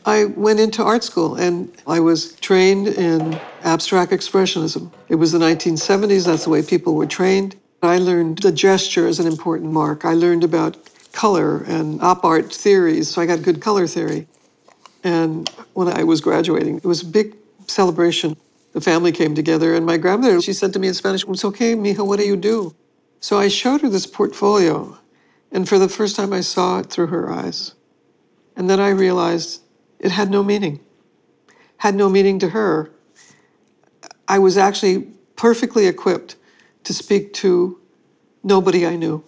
I went into art school and I was trained in abstract expressionism. It was the 1970s, that's the way people were trained. I learned the gesture is an important mark. I learned about color and op art theories, so I got good color theory. And when I was graduating, it was a big celebration. The family came together, and my grandmother, she said to me in Spanish, "It's okay, mija, what do you do?" So I showed her this portfolio, and for the first time I saw it through her eyes. And then I realized it had no meaning. Had no meaning to her. I was actually perfectly equipped to speak to nobody I knew.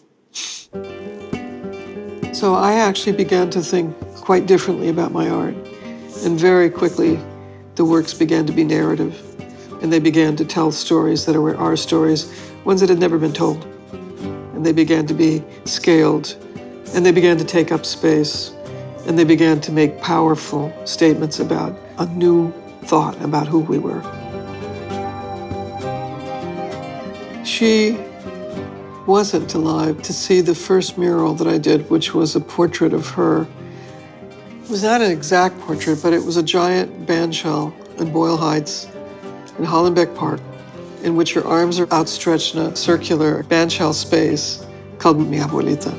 So I actually began to think quite differently about my art. And very quickly, the works began to be narrative. And they began to tell stories that were our stories, ones that had never been told. And they began to be scaled. And they began to take up space. And they began to make powerful statements about a new thought about who we were. She wasn't alive to see the first mural that I did, which was a portrait of her. It was not an exact portrait, but it was a giant bandshell in Boyle Heights in Hollenbeck Park, in which her arms are outstretched in a circular bandshell space called Mi Abuelita.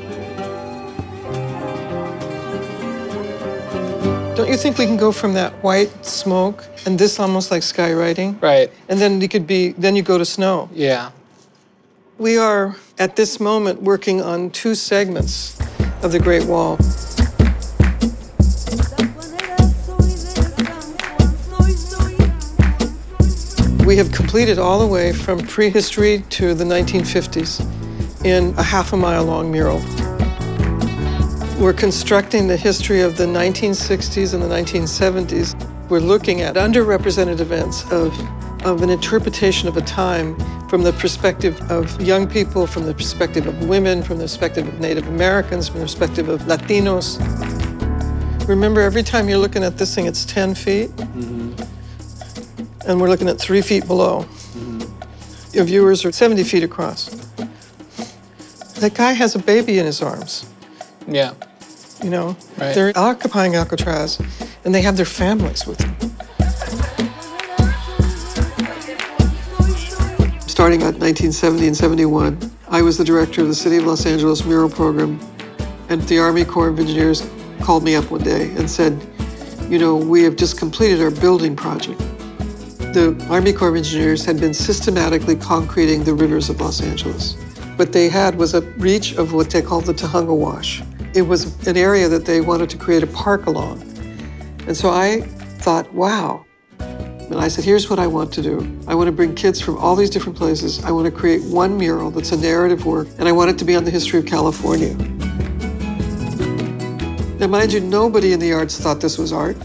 Don't you think we can go from that white smoke and this almost like skywriting? Right. And then then you go to snow. Yeah. We are, at this moment, working on 2 segments of the Great Wall. We have completed all the way from prehistory to the 1950s in a half-a-mile-long mural. We're constructing the history of the 1960s and the 1970s. We're looking at underrepresented events of an interpretation of a time from the perspective of young people, from the perspective of women, from the perspective of Native Americans, from the perspective of Latinos. Remember, every time you're looking at this thing, it's 10 feet. And we're looking at 3 feet below. Your viewers are 70 feet across. That guy has a baby in his arms. Yeah. You know, right. They're occupying Alcatraz, and they have their families with them. Starting at 1970 and 71, I was the director of the City of Los Angeles mural program, and the Army Corps of Engineers called me up one day and said, "You know, we have just completed our building project." The Army Corps of Engineers had been systematically concreting the rivers of Los Angeles. What they had was a reach of what they called the Tujunga Wash. It was an area that they wanted to create a park along. And so I thought, wow. And I said, here's what I want to do. I want to bring kids from all these different places. I want to create one mural that's a narrative work, and I want it to be on the history of California. Now, mind you, nobody in the arts thought this was art.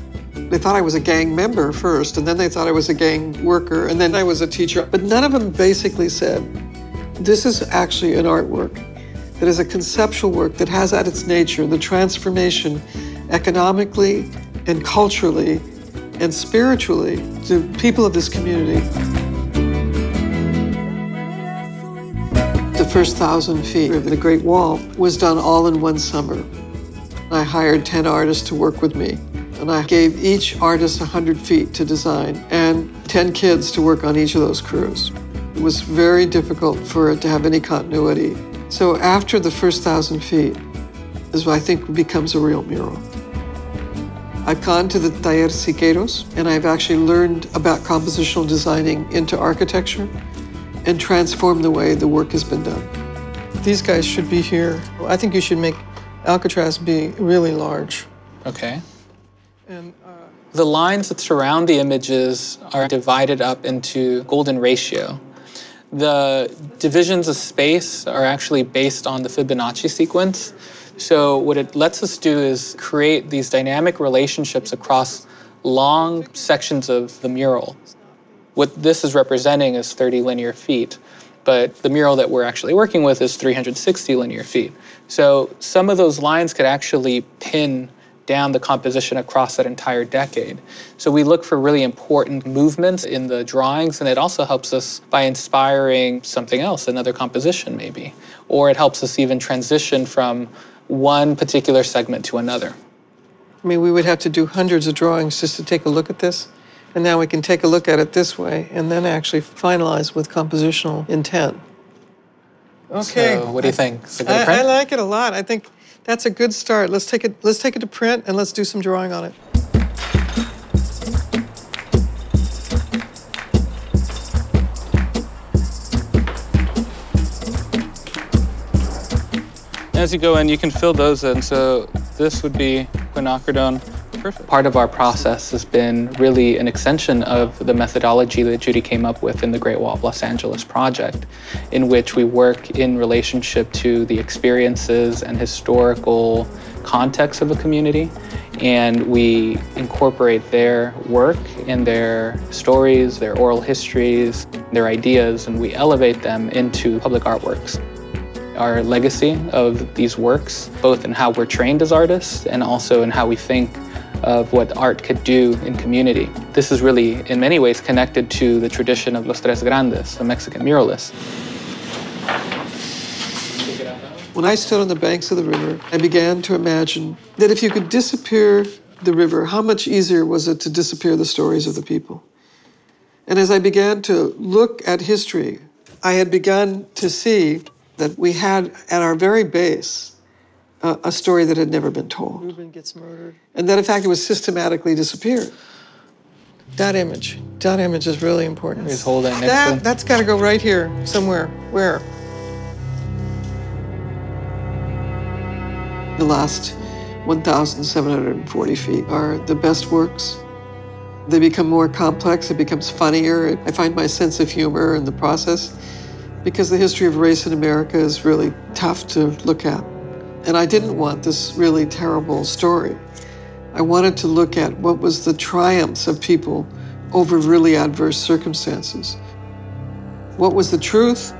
They thought I was a gang member first, and then they thought I was a gang worker, and then I was a teacher. But none of them basically said, this is actually an artwork that is a conceptual work that has at its nature the transformation economically and culturally and spiritually to people of this community. The first 1,000 feet of the Great Wall was done all in one summer. I hired 10 artists to work with me, and I gave each artist 100 feet to design and 10 kids to work on each of those crews. It was very difficult for it to have any continuity. So after the first 1,000 feet is what I think becomes a real mural. I've gone to the Taller Siqueiros, and I've actually learned about compositional designing into architecture and transformed the way the work has been done. These guys should be here. I think you should make Alcatraz be really large. Okay. And, the lines that surround the images are divided up into golden ratio. The divisions of space are actually based on the Fibonacci sequence. So what it lets us do is create these dynamic relationships across long sections of the mural. What this is representing is 30 linear feet, but the mural that we're actually working with is 360 linear feet. So some of those lines could actually pin down the composition across that entire decade. So we look for really important movements in the drawings, and it also helps us by inspiring something else, another composition maybe. Or it helps us even transition from one particular segment to another. I mean, we would have to do hundreds of drawings just to take a look at this. And now we can take a look at it this way and then actually finalize with compositional intent. Okay. So what do you think? Is it good to I print? like it a lot. I think that's a good start. Let's take it to print and let's do some drawing on it. As you go in, you can fill those in. So this would be quinacridone. Perfect. Part of our process has been really an extension of the methodology that Judy came up with in the Great Wall of Los Angeles project, in which we work in relationship to the experiences and historical context of a community, and we incorporate their work and their stories, their oral histories, their ideas, and we elevate them into public artworks. Our legacy of these works, both in how we're trained as artists and also in how we think of what art could do in community. This is really, in many ways, connected to the tradition of Los Tres Grandes, the Mexican muralists. When I stood on the banks of the river, I began to imagine that if you could disappear the river, how much easier was it to disappear the stories of the people? And as I began to look at history, I had begun to see that we had at our very base a story that had never been told. Reuben gets murdered. And that, in fact, it was systematically disappeared. That image is really important. He's holding next to him. That's got to go right here, somewhere. Where? The last 1,740 feet are the best works. They become more complex, it becomes funnier. I find my sense of humor in the process because the history of race in America is really tough to look at. And I didn't want this really terrible story. I wanted to look at what was the triumphs of people over really adverse circumstances. What was the truth?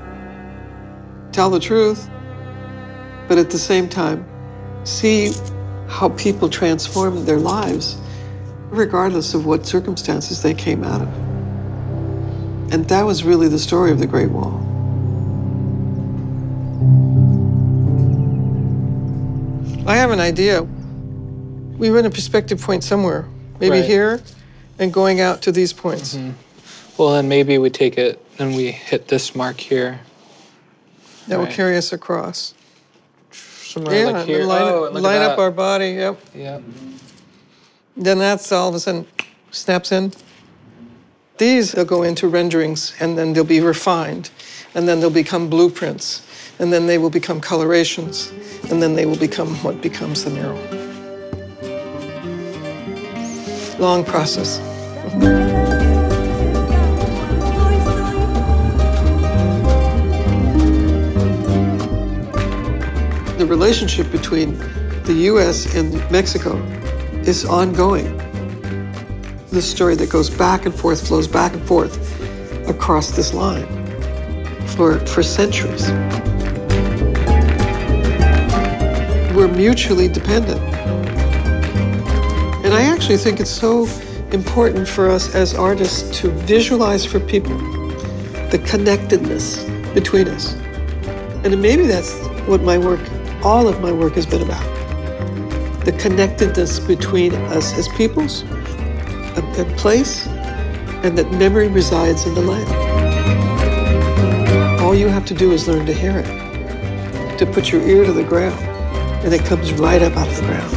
Tell the truth, but at the same time, see how people transformed their lives, regardless of what circumstances they came out of. And that was really the story of the Great Wall. I have an idea. We were in a perspective point somewhere, maybe right here, and going out to these points. Mm-hmm. Well, then maybe we take it and we hit this mark here. That will carry us across. Somewhere like here. Line up our body, yep. Yep. Then that's all of a sudden snaps in. These, they'll go into renderings, and then they'll be refined, and then they'll become blueprints, and then they will become colorations, and then they will become what becomes the mural. Long process. The relationship between the US and Mexico is ongoing. The story that goes back and forth, flows back and forth across this line for centuries. We're mutually dependent. And I actually think it's so important for us as artists to visualize for people the connectedness between us. And maybe that's what my work, all of my work has been about. The connectedness between us as peoples, a place, and that memory resides in the land. All you have to do is learn to hear it, to put your ear to the ground, and it comes right up out of the ground.